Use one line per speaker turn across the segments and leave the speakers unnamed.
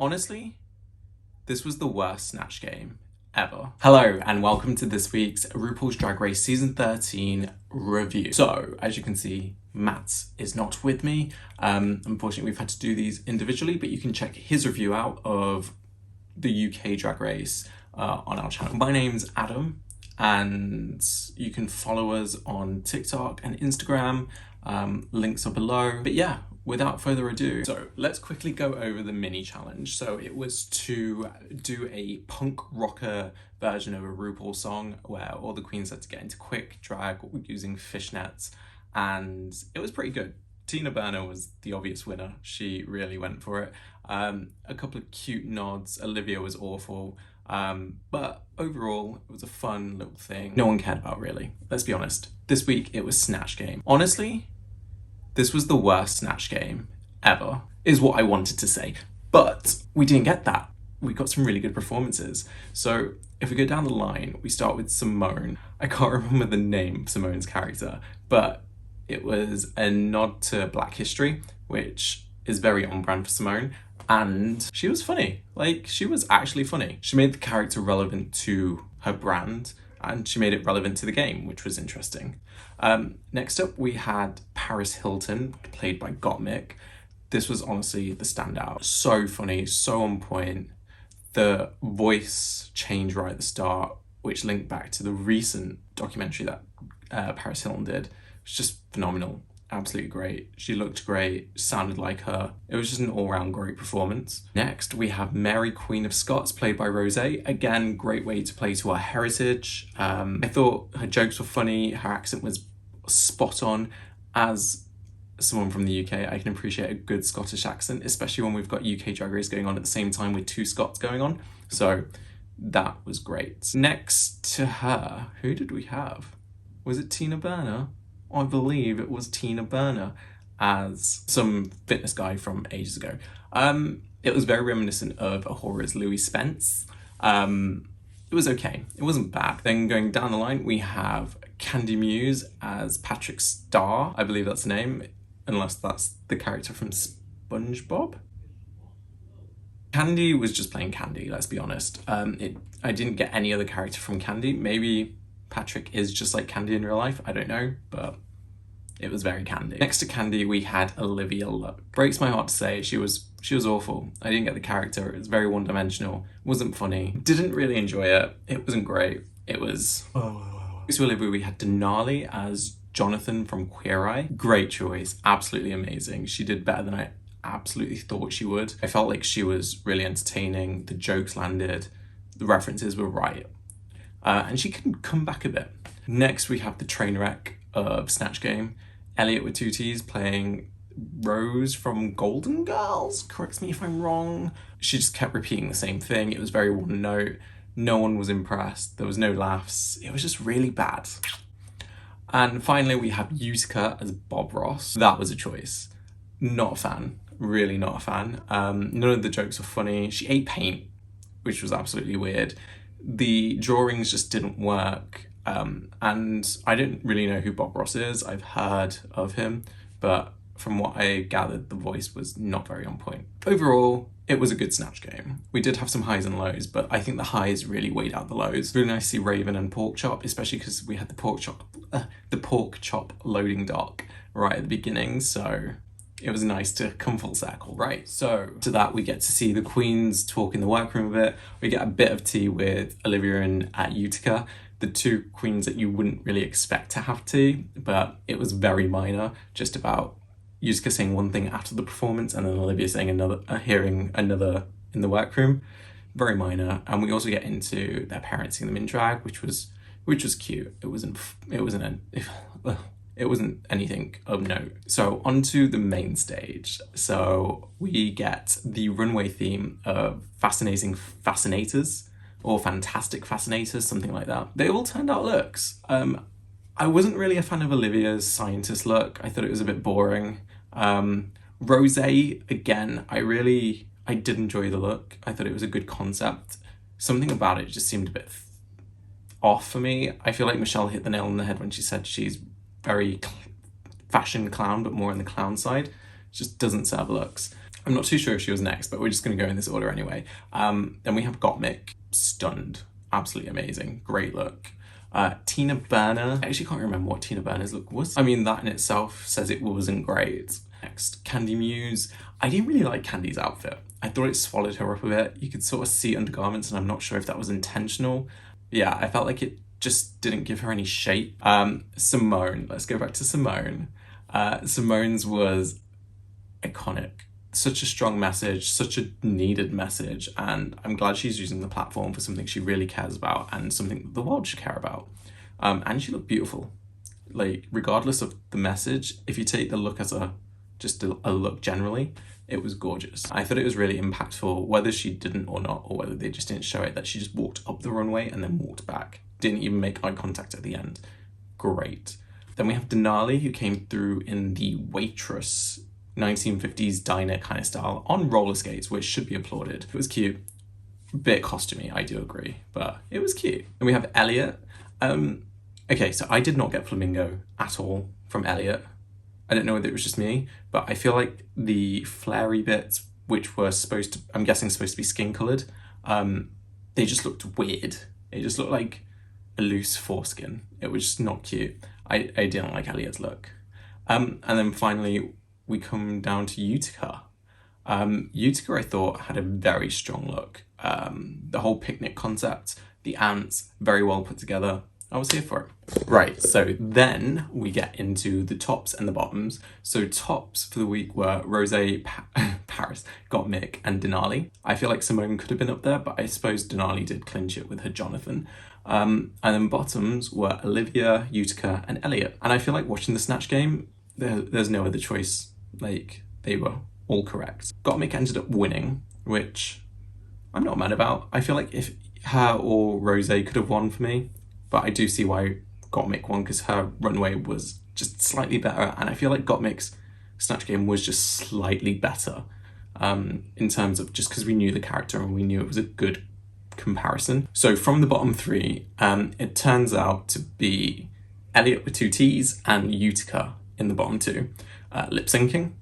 Honestly, this was the worst Snatch game ever. Hello and welcome to this week's RuPaul's Drag Race Season 13 review. So, as you can see, Matt is not with me. Unfortunately, we've had to do these individually, but you can check his review out of the UK Drag Race on our channel. My name's Adam, and you can follow us on TikTok and Instagram. Links are below. But yeah, without further ado, so let's quickly go over the mini challenge. So it was to do a punk rocker version of a RuPaul song where all the queens had to get into quick drag using fishnets, and it was pretty good. Tina Burner was the obvious winner. She really went for it. A couple of cute nods. Olivia was awful. But overall, it was a fun little thing no one cared about, really. Let's be honest. This week, it was Snatch Game. Honestly, this was the worst Snatch game ever, is what I wanted to say. But we didn't get that. We got some really good performances. So if we go down the line, we start with Simone. I can't remember the name of Simone's character, but it was a nod to Black history, which is very on brand for Simone. And she was funny. Like, she was actually funny. She made the character relevant to her brand, and she made it relevant to the game, which was interesting. Next up, we had Paris Hilton, played by Gottmik. This was honestly the standout. So funny, so on point. The voice change right at the start, which linked back to the recent documentary that Paris Hilton did, was just phenomenal. Absolutely great. She looked great, sounded like her. It was just an all-round great performance. Next, we have Mary, Queen of Scots, played by Rosé. Again, great way to play to our heritage. I thought her jokes were funny, her accent was spot on. As someone from the UK, I can appreciate a good Scottish accent, especially when we've got UK Drag Race going on at the same time with two Scots going on. So that was great. Next to her, who did we have? Was it Tina Burner? I believe it was Tina Burner as some fitness guy from ages ago. It was very reminiscent of Ahora's Louis Spence. It was okay. It wasn't bad. Then going down the line, we have Candy Muse as Patrick Starr. I believe that's the name, unless that's the character from SpongeBob. Candy was just playing Candy, let's be honest. I didn't get any other character from Candy. Maybe Patrick is just like Candy in real life, I don't know, but it was very Candy. Next to Candy, we had Olivia Luck. Breaks my heart to say, she was awful. I didn't get the character, it was very one-dimensional, wasn't funny, didn't really enjoy it, it wasn't great, it was... Next to Olivia, we had Denali as Jonathan from Queer Eye. Great choice, absolutely amazing. She did better than I absolutely thought she would. I felt like she was really entertaining, the jokes landed, the references were right. And she can come back a bit. Next, we have the train wreck of Snatch Game. Elliot with two T's playing Rose from Golden Girls. Correct me if I'm wrong. She just kept repeating the same thing. It was very one note. No one was impressed. There was no laughs. It was just really bad. And finally, we have Yusuke as Bob Ross. That was a choice. Not a fan. Really not a fan. None of the jokes were funny. She ate paint, which was absolutely weird. The drawings just didn't work, and I didn't really know who Bob Ross is. I've heard of him, but from what I gathered, the voice was not very on point. Overall, it was a good Snatch game. We did have some highs and lows, but I think the highs really weighed out the lows. Really nice to see Raven and Pork Chop, especially because we had the pork chop loading dock right at the beginning, so it was nice to come full circle. Right, so to that we get to see the queens talk in the workroom a bit. We get a bit of tea with Olivia and Utica, the two queens that you wouldn't really expect to have tea, but it was very minor, just about Utica saying one thing after the performance and then Olivia saying another, hearing another in the workroom. Very minor. And we also get into their parents seeing them in drag, which was cute. It wasn't anything of note. So onto the main stage. So we get the runway theme of Fascinating Fascinators, or Fantastic Fascinators, something like that. They all turned out looks. I wasn't really a fan of Olivia's scientist look. I thought it was a bit boring. Rosé, again, I did enjoy the look. I thought it was a good concept. Something about it just seemed a bit off for me. I feel like Michelle hit the nail on the head when she said she's very fashion clown, but more on the clown side. It just doesn't serve looks. I'm not too sure if she was next, but we're just going to go in this order anyway. Then we have Gottmik, stunned, absolutely amazing, great look. Tina Burner, I actually can't remember what Tina Burner's look was. I mean, that in itself says it wasn't great. Next, Candy Muse. I didn't really like Candy's outfit. I thought it swallowed her up a bit. You could sort of see undergarments, and I'm not sure if that was intentional. Yeah, I felt like it just didn't give her any shape. Simone, let's go back to Simone. Simone's was iconic. Such a strong message, such a needed message, and I'm glad she's using the platform for something she really cares about and something that the world should care about. And she looked beautiful. Like, regardless of the message, if you take the look as just a look generally, it was gorgeous. I thought it was really impactful, whether she didn't or not, or whether they just didn't show it, that she just walked up the runway and then walked back. Didn't even make eye contact at the end. Great. Then we have Denali, who came through in the waitress 1950s diner kind of style on roller skates, which should be applauded. It was cute. Bit costumey, I do agree, but it was cute. Then we have Elliot. Okay, so I did not get flamingo at all from Elliot. I don't know whether it was just me, but I feel like the flary bits, which were I'm guessing supposed to be skin coloured, they just looked weird. It just looked like a loose foreskin. It was just not cute. I didn't like Elliot's look. And then finally, we come down to Yusuke. Yusuke, I thought, had a very strong look. The whole picnic concept, the ants, very well put together. I was here for it. Right, so then we get into the tops and the bottoms. So tops for the week were Rose, Paris, Gottmik, and Denali. I feel like Simone could have been up there, but I suppose Denali did clinch it with her Jonathan. And then bottoms were Olivia, Utica, and Elliot. And I feel like watching the Snatch Game, there's no other choice. Like, they were all correct. Gottmik ended up winning, which I'm not mad about. I feel like if her or Rose could have won for me, but I do see why Gottmik won, because her runway was just slightly better, and I feel like Gottmik's Snatch Game was just slightly better in terms of just because we knew the character and we knew it was a good comparison. So from the bottom three, it turns out to be Elliot with 2 T's and Utica in the bottom two, lip syncing.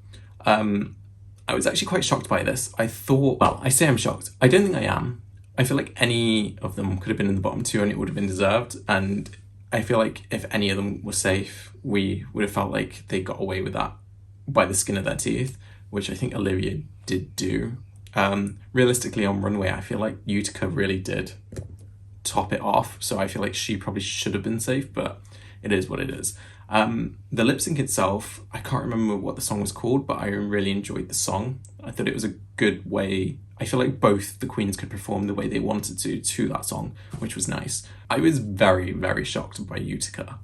I was actually quite shocked by this. I thought, well, I say I'm shocked. I don't think I am. I feel like any of them could have been in the bottom two and it would have been deserved. And I feel like if any of them were safe, we would have felt like they got away with that by the skin of their teeth, which I think Olivia did do. Realistically on runway, I feel like Utica really did top it off. So I feel like she probably should have been safe, but it is what it is. The lip sync itself, I can't remember what the song was called, but I really enjoyed the song. I thought it was a good way. I feel like both the queens could perform the way they wanted to that song, which was nice. I was very, very shocked by Utica.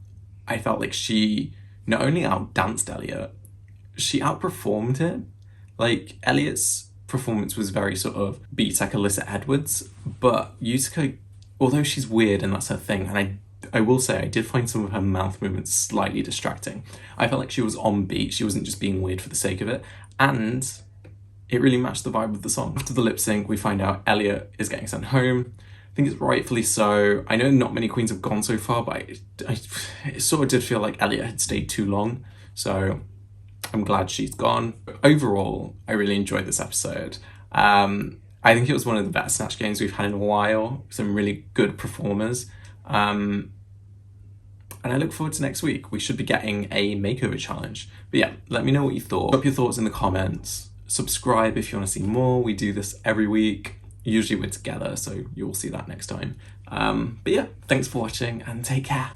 I felt like she not only outdanced Elliot, she outperformed him. Like, Elliot's performance was very sort of B-Tech Alyssa Edwards, but Utica, although she's weird and that's her thing, and I will say I did find some of her mouth movements slightly distracting. I felt like she was on beat, she wasn't just being weird for the sake of it, and it really matched the vibe of the song. After the lip sync, we find out Elliot is getting sent home. I think it's rightfully so. I know not many queens have gone so far, but it sort of did feel like Elliot had stayed too long, so I'm glad she's gone. Overall, I really enjoyed this episode. I think it was one of the best Snatch Games we've had in a while. Some really good performers. And I look forward to next week. We should be getting a makeover challenge. But yeah, let me know what you thought. Drop your thoughts in the comments. Subscribe if you want to see more. We do this every week. Usually we're together, so you'll see that next time. But yeah, thanks for watching and take care.